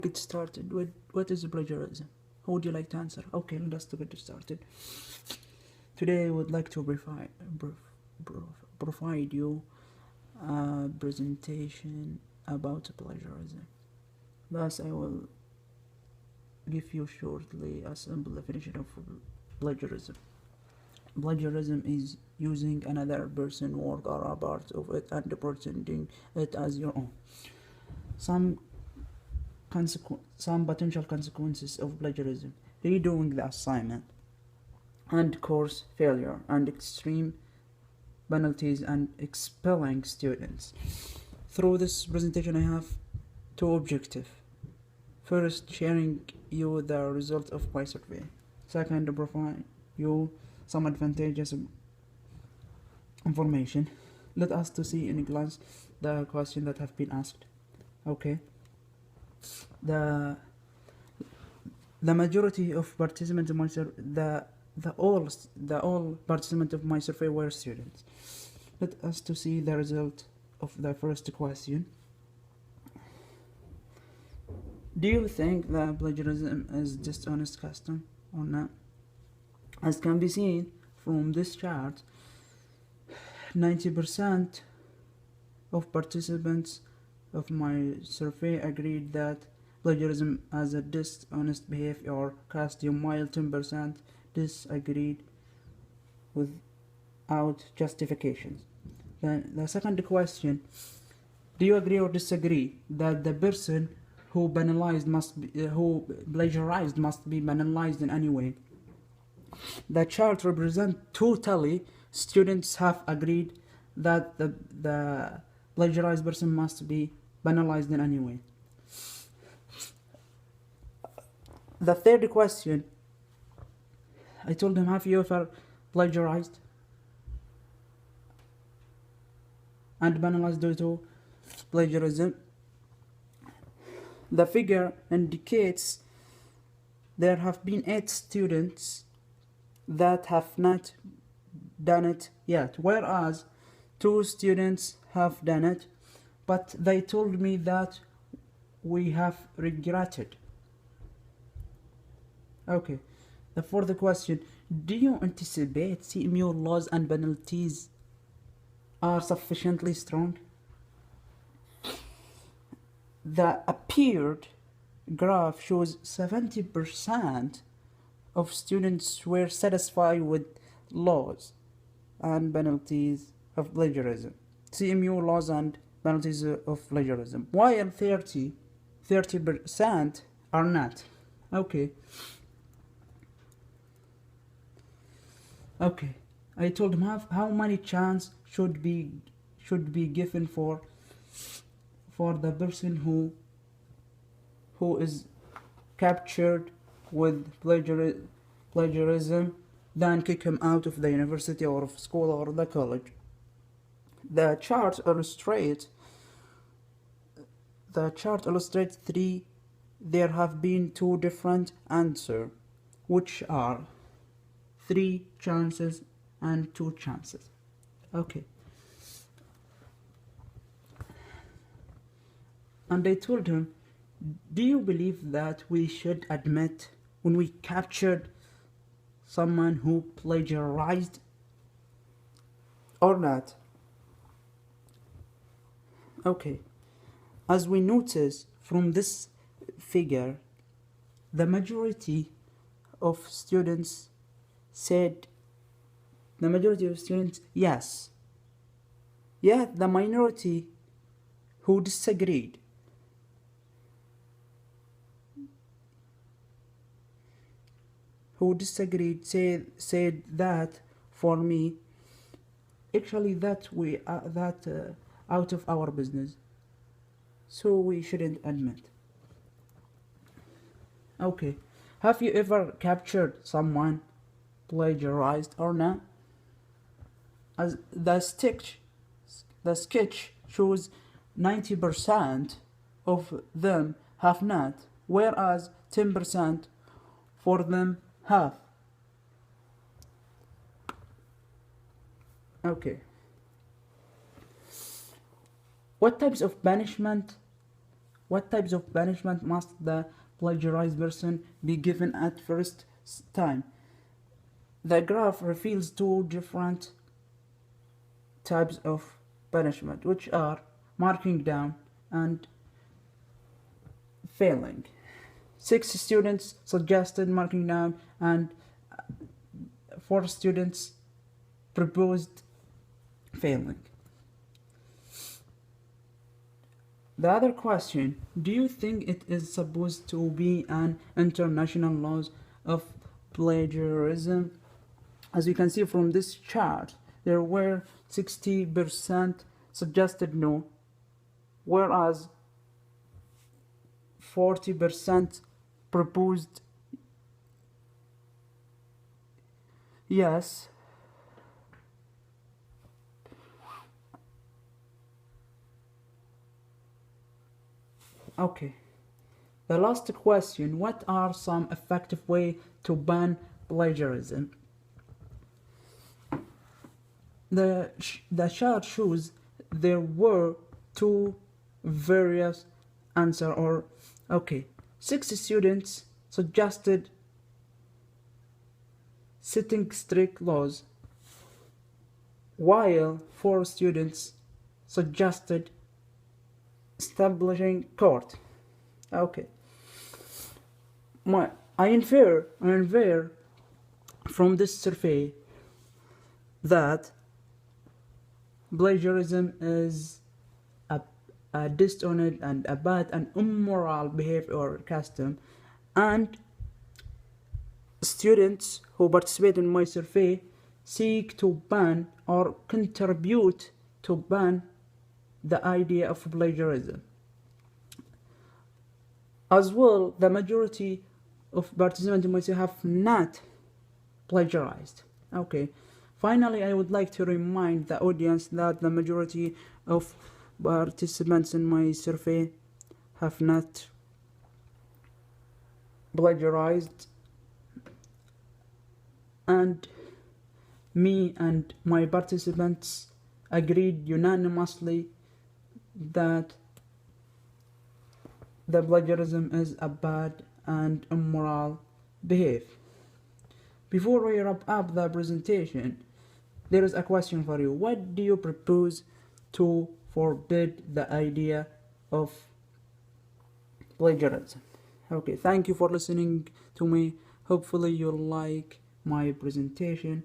Get started with what is plagiarism? How would you like to answer? Okay, let's get started. Today I would like to provide you a presentation about plagiarism. Thus, I will give you shortly a simple definition of plagiarism. Plagiarism is using another person's work or a part of it and presenting it as your own. Some some potential consequences of plagiarism: redoing the assignment, and course failure, and extreme penalties, and expelling students. Through this presentation, I have two objectives. First, sharing you the result of my survey. Second, provide you some advantageous information. Let us to see in a glance the question that have been asked. Okay. The majority of participants in my survey, the all participants of my survey were students. Let us to see the result of the first question. Do you think that plagiarism is dishonest custom or not? As can be seen from this chart, 90% of participants of my survey agreed that plagiarism as a dishonest behavior or custom, while 10% disagreed without justifications. Then the second question: do you agree or disagree that the person who plagiarized must be penalized in any way? The chart represents totally students have agreed that the plagiarized person must be penalized in any way. The third question, I told them, have you ever plagiarized and penalized due to plagiarism? The figure indicates there have been 8 students that have not done it yet, whereas 2 students have done it, but they told me that we have regretted. Okay, the fourth question: do you anticipate CMU laws and penalties are sufficiently strong? The appeared graph shows 70% of students were satisfied with laws and penalties of plagiarism, CMU laws and penalties of plagiarism, while 30% are not. Okay. I told him how many chance should be given for the person who is captured with plagiarism, then kick him out of the university or of school or the college. The chart illustrates three. There have been 2 different answers, which are 3 chances and 2 chances. Okay. And I told him, do you believe that we should admit when we captured someone who plagiarized or not? Okay. As we notice from this figure, the majority of students said, yes. Yet the minority who disagreed said that, for me, actually that we out of our business, so we shouldn't admit. Okay, have you ever captured someone plagiarized or not? As the sketch shows 90% of them have not, whereas 10% for them have. Okay. What types of punishment What types of punishment must the plagiarized person be given at first time? The graph reveals two different types of punishment, which are marking down and failing. 6 students suggested marking down and 4 students proposed failing. The other question, do you think it is supposed to be an international law of plagiarism? As you can see from this chart, there were 60% suggested no, whereas 40% proposed yes. Okay. The last question, what are some effective ways to ban plagiarism? The chart shows there were two various answers, or okay, 6 students suggested setting strict laws, while 4 students suggested establishing court. Okay. I infer from this survey that plagiarism is a dishonest and a bad and immoral behavior or custom, and students who participate in my survey seek to ban or contribute to ban the idea of plagiarism. As well, the majority of participants in my survey have not plagiarized. Okay. Finally, I would like to remind the audience that the majority of participants in my survey have not plagiarized, and me and my participants agreed unanimously that the plagiarism is a bad and immoral behavior. Before we wrap up the presentation, there is a question for you. What do you propose to forbid the idea of plagiarism? Okay, thank you for listening to me. Hopefully you like my presentation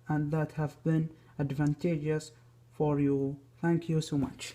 and that have been advantageous for you. Thank you so much.